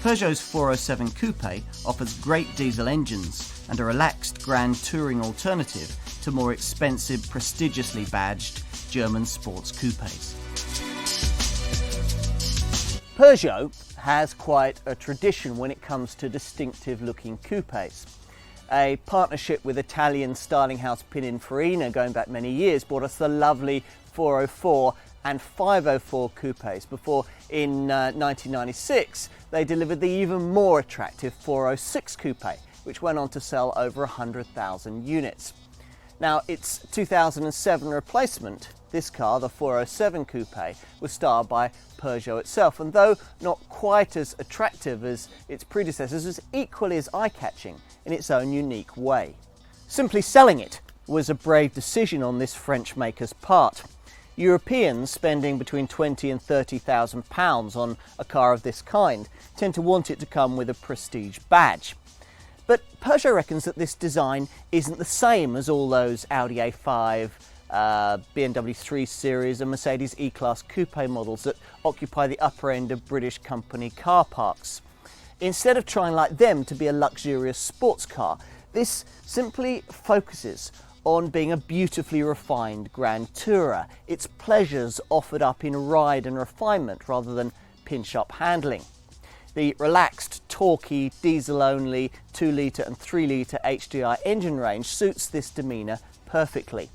Peugeot's 407 Coupe offers great diesel engines and a relaxed grand touring alternative to more expensive, prestigiously badged German sports coupes. Peugeot has quite a tradition when it comes to distinctive looking coupes. A partnership with Italian styling house Pininfarina going back many years brought us the lovely 404 and 504 coupes before in 1996 they delivered the even more attractive 406 coupe, which went on to sell over 100,000 units. Now, its 2007 replacement, this car, the 407 coupe, was styled by Peugeot itself, and though not quite as attractive as its predecessors, was equally as eye-catching in its own unique way. Simply selling it was a brave decision on this French maker's part. Europeans spending between £20,000 and £30,000 on a car of this kind tend to want it to come with a prestige badge. But Peugeot reckons that this design isn't the same as all those Audi A5, BMW 3 Series and Mercedes E-Class coupe models that occupy the upper end of British company car parks. Instead of trying like them to be a luxurious sports car, this simply focuses on being a beautifully refined grand tourer, its pleasures offered up in ride and refinement rather than pinch-up handling. The relaxed, torquey, diesel-only 2-litre and 3-litre HDI engine range suits this demeanour perfectly.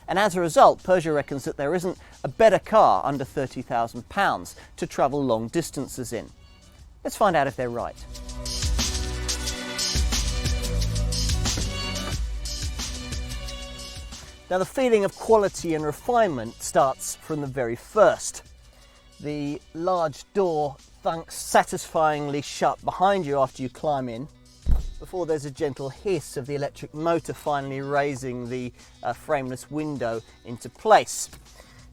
And as a result, Peugeot reckons that there isn't a better car under £30,000 to travel long distances in. Let's find out if they're right. Now, the feeling of quality and refinement starts from the very first. The large door thunks satisfyingly shut behind you after you climb in, before there's a gentle hiss of the electric motor finally raising the frameless window into place.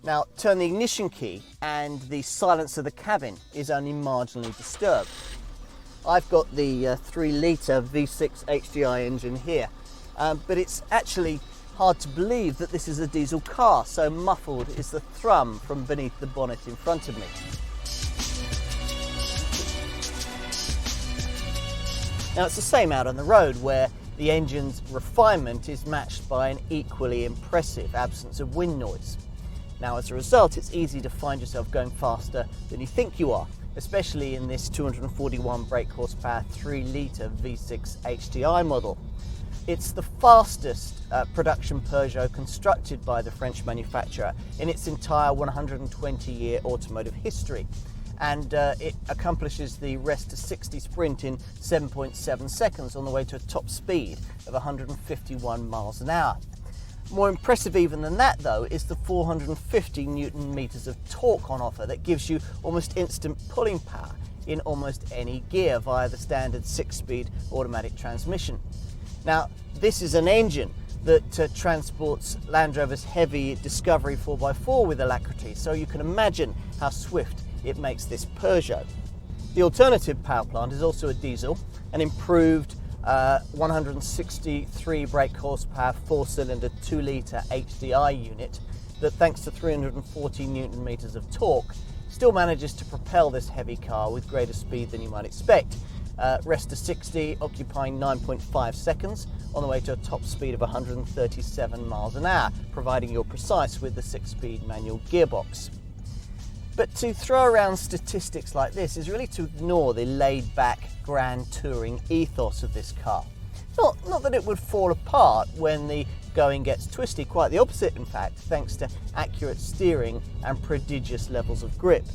Now, turn the ignition key and the silence of the cabin is only marginally disturbed. I've got the 3-litre V6 HDI engine here, but it's actually hard to believe that this is a diesel car, so muffled is the thrum from beneath the bonnet in front of me. Now, it's the same out on the road, where the engine's refinement is matched by an equally impressive absence of wind noise. Now, as a result, it's easy to find yourself going faster than you think you are, especially in this 241 brake horsepower 3-litre V6 HDI model. It's the fastest production Peugeot constructed by the French manufacturer in its entire 120-year automotive history, and it accomplishes the rest to 60 sprint in 7.7 seconds on the way to a top speed of 151 miles an hour. More impressive even than that, though, is the 450 Newton meters of torque on offer that gives you almost instant pulling power in almost any gear via the standard 6-speed automatic transmission. Now, this is an engine that transports Land Rover's heavy Discovery 4x4 with alacrity, so you can imagine how swift it makes this Peugeot. The alternative power plant is also a diesel, an improved 163 brake horsepower 4-cylinder 2-litre HDI unit that, thanks to 340 Newton meters of torque, still manages to propel this heavy car with greater speed than you might expect. Rest to 60, occupying 9.5 seconds on the way to a top speed of 137 miles an hour, providing you're precise with the 6-speed manual gearbox. But to throw around statistics like this is really to ignore the laid-back, grand touring ethos of this car. Not that it would fall apart when the going gets twisty, quite the opposite in fact, thanks to accurate steering and prodigious levels of grip.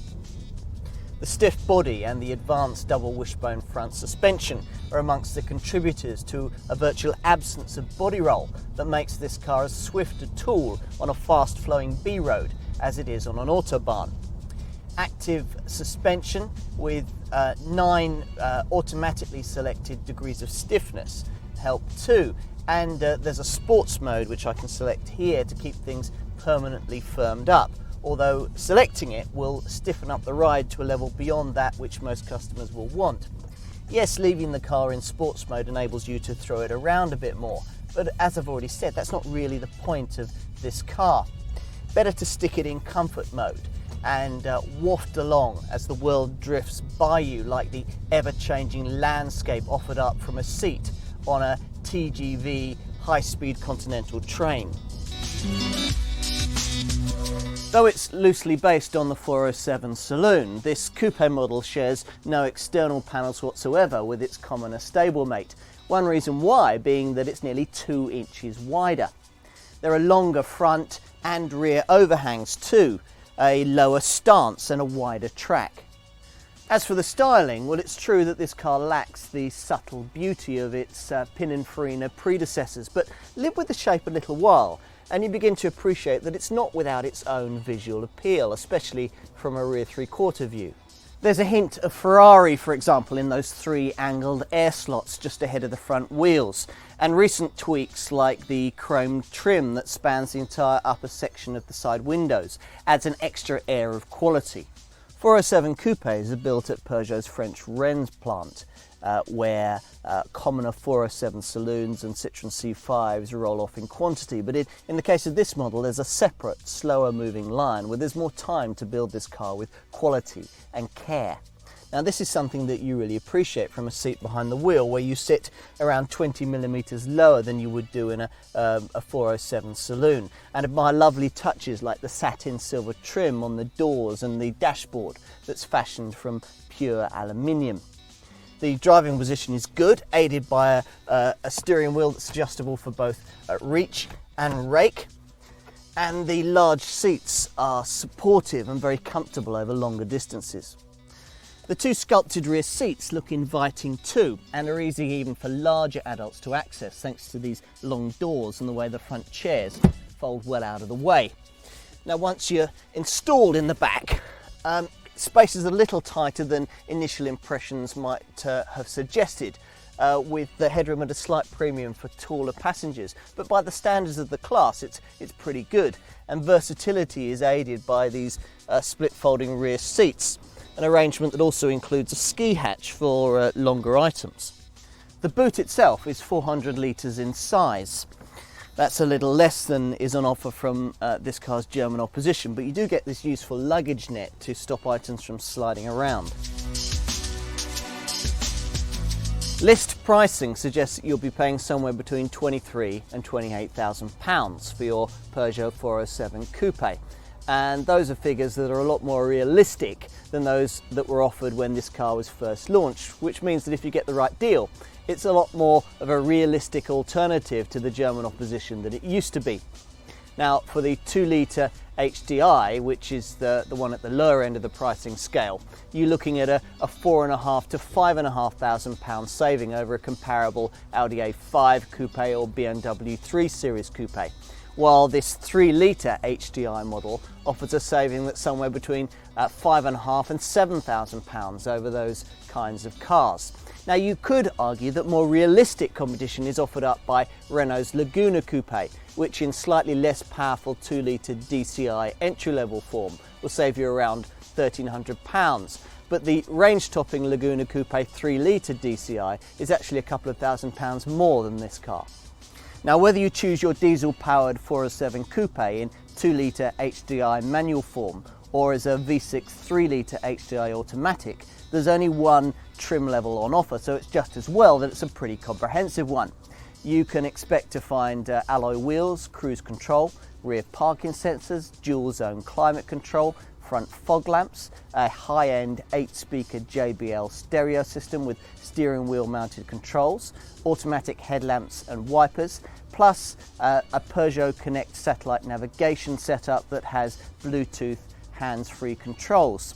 The stiff body and the advanced double wishbone front suspension are amongst the contributors to a virtual absence of body roll that makes this car as swift a tool on a fast-flowing B-road as it is on an autobahn. Active suspension with 9 automatically selected degrees of stiffness help too, and there's a sports mode which I can select here to keep things permanently firmed up, although selecting it will stiffen up the ride to a level beyond that which most customers will want. Yes, leaving the car in sports mode enables you to throw it around a bit more, but as I've already said, that's not really the point of this car. Better to stick it in comfort mode, and waft along as the world drifts by you like the ever-changing landscape offered up from a seat on a TGV high-speed continental train. Though it's loosely based on the 407 Saloon, this coupe model shares no external panels whatsoever with its commoner stablemate. One reason why being that it's nearly 2 inches wider. There are longer front and rear overhangs too, a lower stance and a wider track. As for the styling, well, it's true that this car lacks the subtle beauty of its Pininfarina predecessors, but live with the shape a little while and you begin to appreciate that it's not without its own visual appeal, especially from a rear three-quarter view. There's a hint of Ferrari, for example, in those 3 angled air slots just ahead of the front wheels, and recent tweaks like the chrome trim that spans the entire upper section of the side windows adds an extra air of quality. 407 coupes are built at Peugeot's French Rennes plant, where commoner 407 saloons and Citroën C5s roll off in quantity, but in the case of this model there's a separate, slower moving line where there's more time to build this car with quality and care. Now this is something that you really appreciate from a seat behind the wheel, where you sit around 20 millimeters lower than you would do in a 407 saloon, and admire lovely touches like the satin silver trim on the doors and the dashboard that's fashioned from pure aluminium. The driving position is good, aided by a steering wheel that's adjustable for both reach and rake, and the large seats are supportive and very comfortable over longer distances. The 2 sculpted rear seats look inviting too, and are easy even for larger adults to access thanks to these long doors and the way the front chairs fold well out of the way. Now once you're installed in the back, space is a little tighter than initial impressions might have suggested, with the headroom at a slight premium for taller passengers, but by the standards of the class it's pretty good, and versatility is aided by these split folding rear seats, an arrangement that also includes a ski hatch for longer items. The boot itself is 400 litres in size. That's a little less than is on offer from this car's German opposition, but you do get this useful luggage net to stop items from sliding around. List pricing suggests that you'll be paying somewhere between £23,000 and £28,000 for your Peugeot 407 Coupe. And those are figures that are a lot more realistic than those that were offered when this car was first launched, which means that if you get the right deal, it's a lot more of a realistic alternative to the German opposition that it used to be. Now, for the 2-litre HDI, which is the one at the lower end of the pricing scale, you're looking at a £4,500 to £5,500 saving over a comparable Audi A5 Coupe or BMW 3 Series Coupe, while this 3-litre HDI model offers a saving that's somewhere between £5,500 and £7,000 over those kinds of cars. Now you could argue that more realistic competition is offered up by Renault's Laguna Coupe, which in slightly less powerful 2-litre DCI entry-level form will save you around £1,300. But the range-topping Laguna Coupe 3-litre DCI is actually a couple of £1,000 more than this car. Now whether you choose your diesel-powered 407 Coupe in 2-litre HDI manual form or as a V6 3-litre HDI automatic, there's only one trim level on offer, so it's just as well that it's a pretty comprehensive one. You can expect to find alloy wheels, cruise control, rear parking sensors, dual zone climate control, front fog lamps, a high-end 8-speaker JBL stereo system with steering wheel mounted controls, automatic headlamps and wipers, plus a Peugeot Connect satellite navigation setup that has Bluetooth hands-free controls.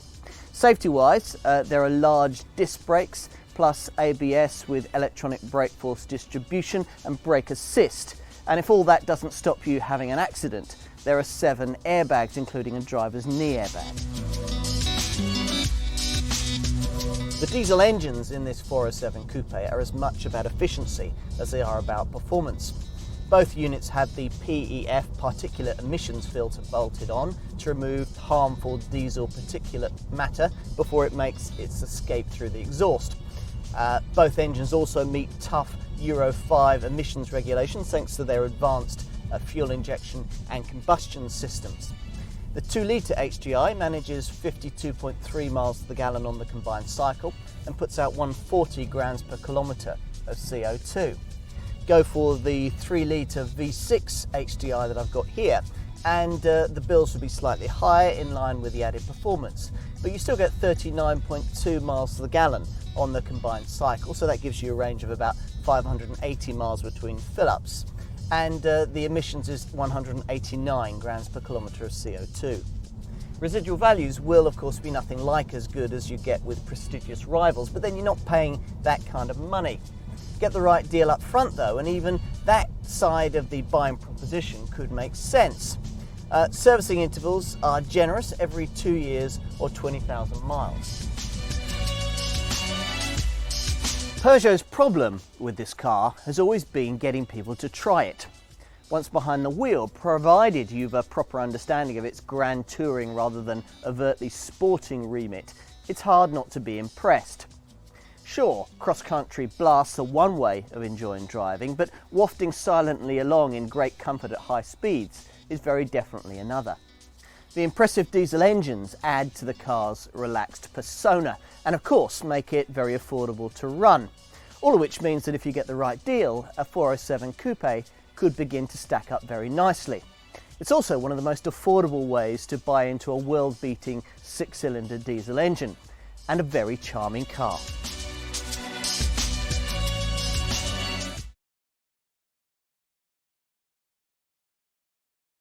Safety-wise, there are large disc brakes plus ABS with electronic brake force distribution and brake assist. And if all that doesn't stop you having an accident, there are 7 airbags, including a driver's knee airbag. The diesel engines in this 407 Coupe are as much about efficiency as they are about performance. Both units have the PEF particulate emissions filter bolted on to remove harmful diesel particulate matter before it makes its escape through the exhaust. Both engines also meet tough Euro 5 emissions regulations thanks to their advanced fuel injection and combustion systems. The The 2-litre HDI manages 52.3 miles to the gallon on the combined cycle and puts out 140 grams per kilometre of CO2. Go for the 3-litre V6 HDI that I've got here, and the bills will be slightly higher in line with the added performance, but you still get 39.2 miles to the gallon on the combined cycle, so that gives you a range of about 580 miles between fill-ups, and the emissions is 189 grams per kilometre of CO2. Residual values will of course be nothing like as good as you get with prestigious rivals, but then you're not paying that kind of money. Get the right deal up front though, and even that side of the buying proposition could make sense. Servicing intervals are generous, every 2 years or 20,000 miles. Peugeot's problem with this car has always been getting people to try it. Once behind the wheel, provided you've a proper understanding of its grand touring rather than overtly sporting remit, it's hard not to be impressed. Sure, cross-country blasts are one way of enjoying driving, but wafting silently along in great comfort at high speeds is very definitely another. The impressive diesel engines add to the car's relaxed persona and of course make it very affordable to run. All of which means that if you get the right deal, a 407 Coupe could begin to stack up very nicely. It's also one of the most affordable ways to buy into a world-beating 6-cylinder diesel engine, and a very charming car.